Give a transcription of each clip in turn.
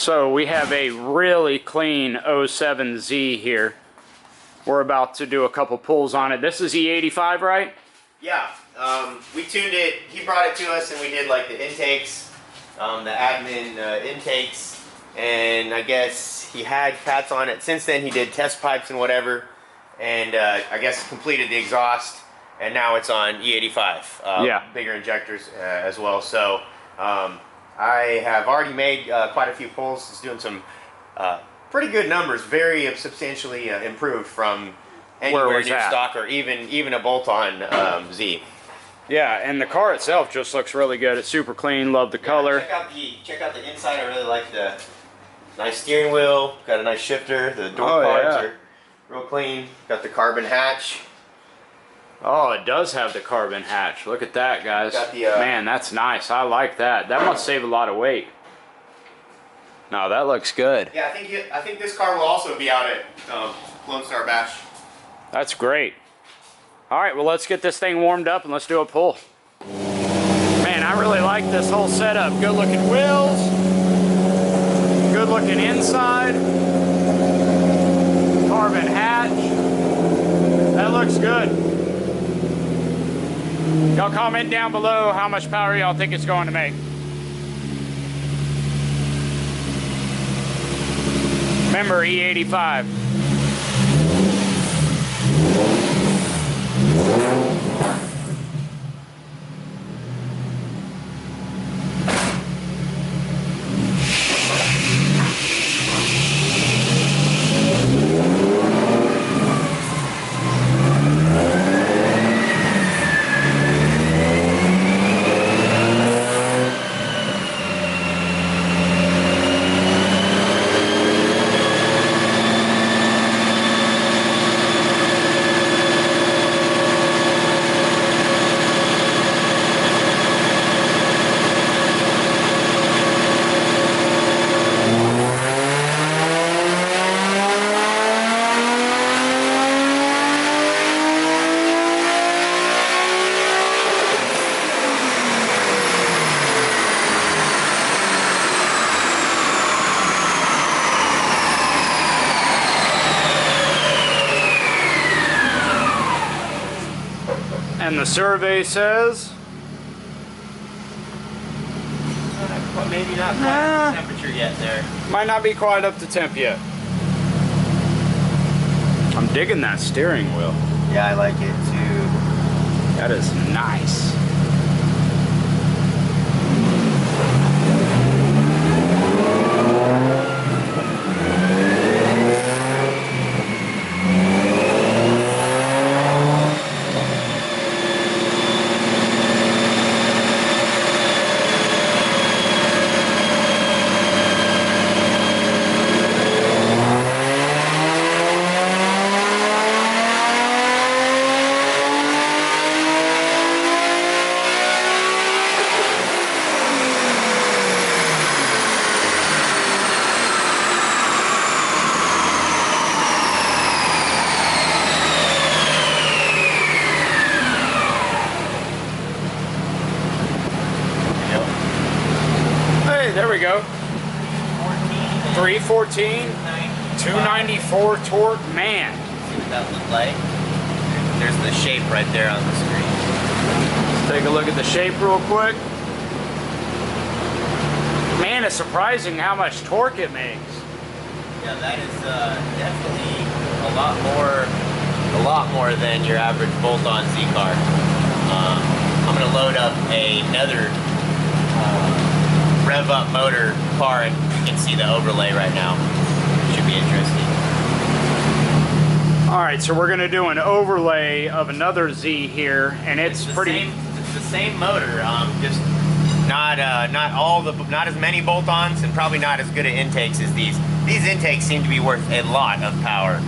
So we have a really clean 07Z here. We're about to do a couple pulls on it. This is E85, right? Yeah, we tuned it. He brought it to us and we did like the intakes, the admin intakes, and I guess he had cats on it. Since then he did test pipes and whatever, and I guess completed the exhaust, and now it's on E85. Yeah. Bigger injectors as well. So I have already made quite a few pulls. It's doing some pretty good numbers, very substantially improved from anywhere near stock or even a bolt-on Z. Yeah, and the car itself just looks really good. It's super clean. Love the color. Check out the inside. I really like the nice steering wheel. Got a nice shifter. The door cards are real clean. Got the carbon hatch. Oh, it does have the carbon hatch. Look at that, guys. Got the, man, that's nice. I like that. That must save a lot of weight. No, that looks good. Yeah, I think this car will also be out at Lone Star Bash. That's great. All right, well, let's get this thing warmed up and let's do a pull. Man, I really like this whole setup. Good looking wheels. Good looking inside. Carbon hatch. That looks good. Y'all comment down below how much power y'all think it's going to make. Remember, E85. And the survey says maybe not quite the temperature yet there. Might not be quite up to temp yet. I'm digging that steering wheel. Yeah, I like it too. That is nice. There we go. 314, 294 torque, man. See what that looks like? There's the shape right there on the screen. Let's take a look at the shape real quick. Man, it's surprising how much torque it makes. Yeah, that is definitely a lot more than your average bolt-on Z car. I'm gonna load up another rev up motor car and you can see the overlay right now. Should be interesting. All right, so we're gonna do an overlay of another Z here, and it's pretty. It's the same motor, just not as many bolt-ons and probably not as good at intakes as these. These intakes seem to be worth a lot of power.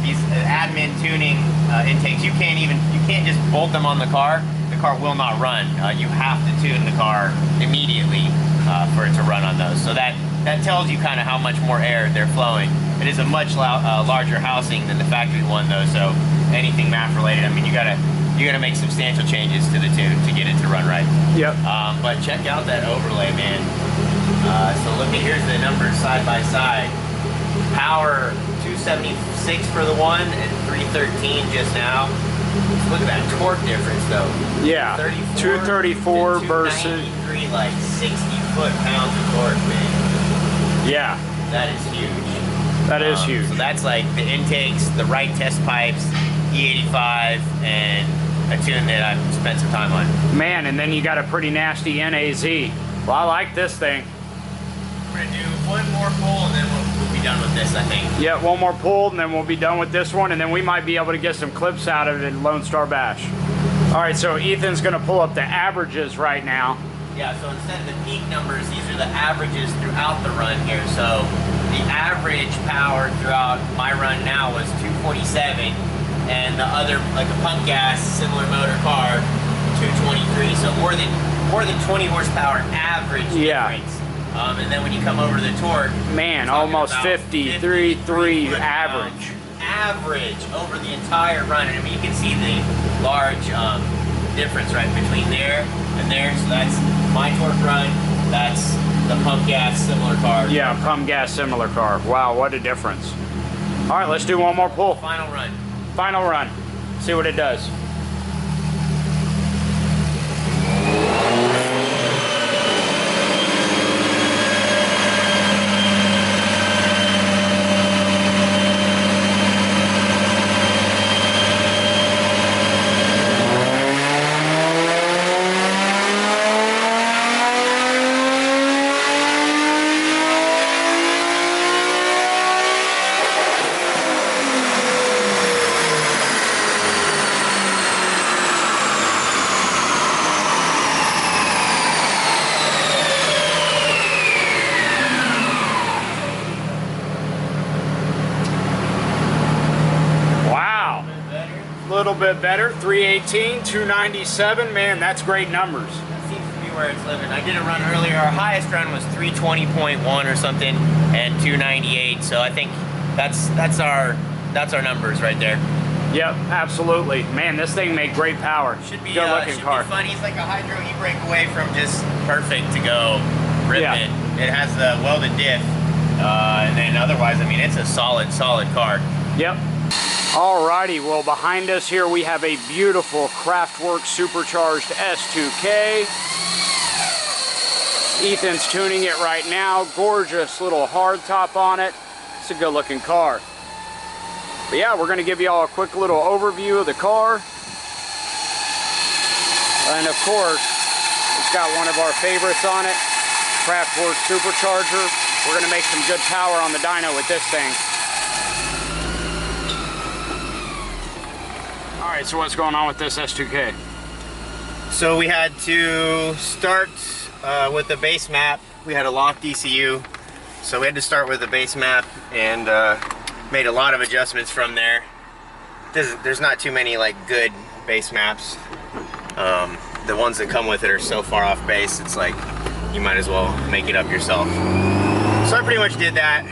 These admin tuning intakes, you can't just bolt them on the car. The car will not run. You have to tune the car immediately for it to run on those. So that tells you kind of how much more air they're flowing. It is a much larger housing than the factory one though, so anything MAF related, I mean, you gotta make substantial changes to the tune to get it to run right. Yep. But check out that overlay, man. So look me, here's the numbers side by side. Power 276 for the one and 313 just now. Look at that torque difference though. Yeah, 234 versus 293, like 60 foot-pounds of torque, man. Yeah, that is huge. That is huge. So that's like the intakes, the right test pipes, E85, and a tune that I've spent some time on. Man, and then you got a pretty nasty NAZ. Well, I like this thing. We're gonna do one more pull and then we'll be done with this, I think. Yeah, one more pull and then we'll be done with this one, and then we might be able to get some clips out of it in Lone Star Bash. All right, so Ethan's gonna pull up the averages right now. Yeah, so instead of the peak numbers, these are the averages throughout the run here. So the average power throughout my run now was 247, and the other, like a pump gas, similar motor car, 223. So more than 20 horsepower average difference. And then when you come over to the torque, man, almost 53.3 average. Average over the entire run. And I mean, you can see the large difference right between there and there. So that's my torque run. That's the pump gas similar car. Yeah, pump gas similar car. Wow, what a difference. All right, let's do one more pull. Final run. Final run. See what it does. Little bit better, 318, 297, man, that's great numbers. That seems to be where it's living. I did a run earlier, our highest run was 320.1 or something, and 298, so I think that's our numbers right there. Yep, absolutely. Man, this thing made great power. Should be, good looking car. Be fun. He's like a hydro e-brake away from just perfect to go ripping. Yeah. It has the welded diff, and then otherwise, I mean, it's a solid car. Yep. Alrighty, well behind us here we have a beautiful Kraftwerks Supercharged S2K. Ethan's tuning it right now. Gorgeous little hardtop on it. It's a good looking car. But yeah, we're going to give you all a quick little overview of the car. And of course, it's got one of our favorites on it, Kraftwerks Supercharger. We're going to make some good power on the dyno with this thing. Alright, so what's going on with this S2K? So we had to start with the base map. We had a locked ECU, so we had to start with the base map and made a lot of adjustments from there. There's not too many like good base maps. The ones that come with it are so far off base, it's like you might as well make it up yourself. So I pretty much did that.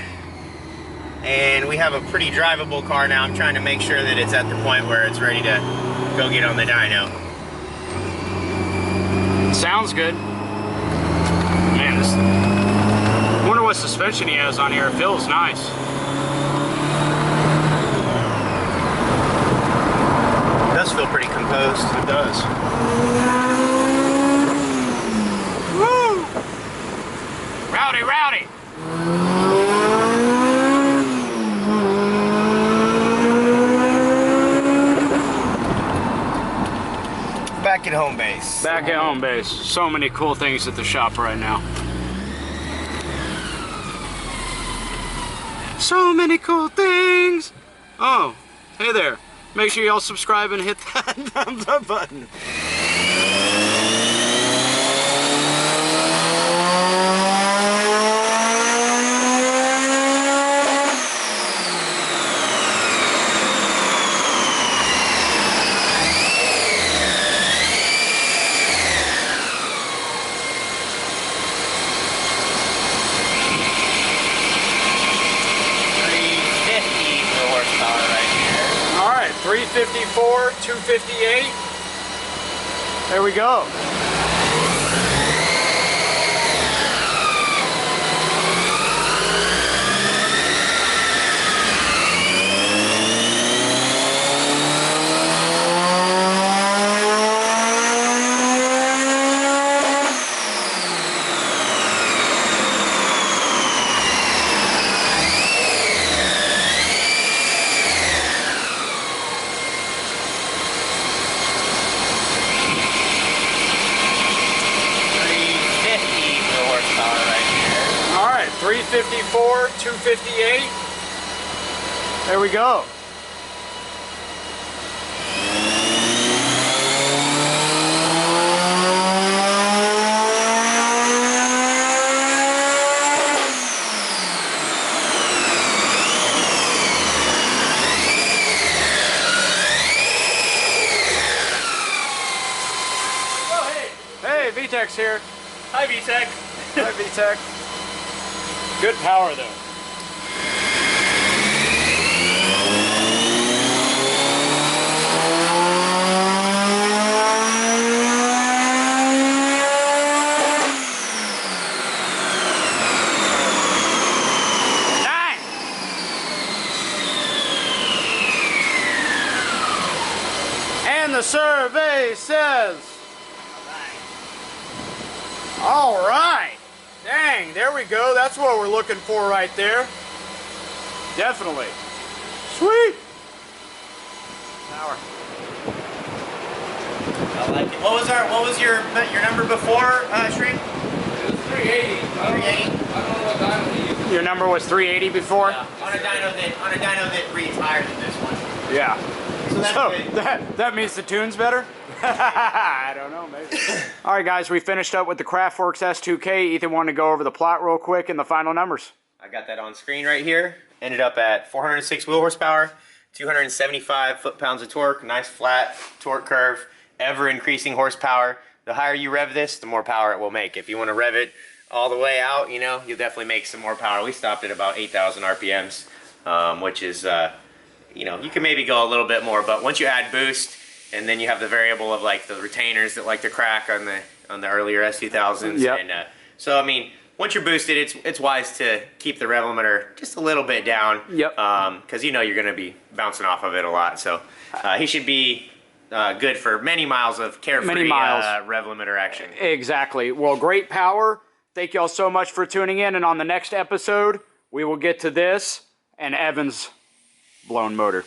And we have a pretty drivable car now. I'm trying to make sure that it's at the point where it's ready to go get on the dyno. Sounds good. Man, this... I wonder what suspension he has on here. It feels nice. It does feel pretty composed. It does. Woo! Rowdy, rowdy! Back at home base. Back at home base. So many cool things at the shop right now. So many cool things. Oh, hey there. Make sure y'all subscribe and hit that thumbs up button. horsepower right here. All right, 354, 258. There we go. 354, 258. There we go. Hey, VTEC's here. Hi, VTEC. Hi, VTEC. Good power, though. Nice. And the survey says... All right. Dang, there we go. That's what we're looking for right there. Definitely. Sweet. Power. I like it. What was your number before, Shrink? It was 380. 380. I don't know what dyno we used. Your number was 380 before? Yeah. On a dyno that reads higher than this one. Yeah. So that's good. that means the tune's better? I don't know, maybe. All right, guys, we finished up with the Kraftwerks S2K. Ethan wanted to go over the plot real quick and the final numbers. I got that on screen right here. Ended up at 406 wheel horsepower, 275 foot-pounds of torque, nice flat torque curve, ever increasing horsepower. The higher you rev this, the more power it will make. If you want to rev it all the way out, you know, you'll definitely make some more power. We stopped at about 8,000 RPMs, which is, you know, you can maybe go a little bit more, but once you add boost, and then you have the variable of like the retainers that like to crack on the earlier S2000s. Yep. And so I mean, once you're boosted, it's wise to keep the rev limiter just a little bit down. Yep. Because you know you're going to be bouncing off of it a lot. So he should be good for many miles of carefree rev limiter action. Exactly. Well, great power. Thank you all so much for tuning in. And on the next episode, we will get to this and Evan's blown motor.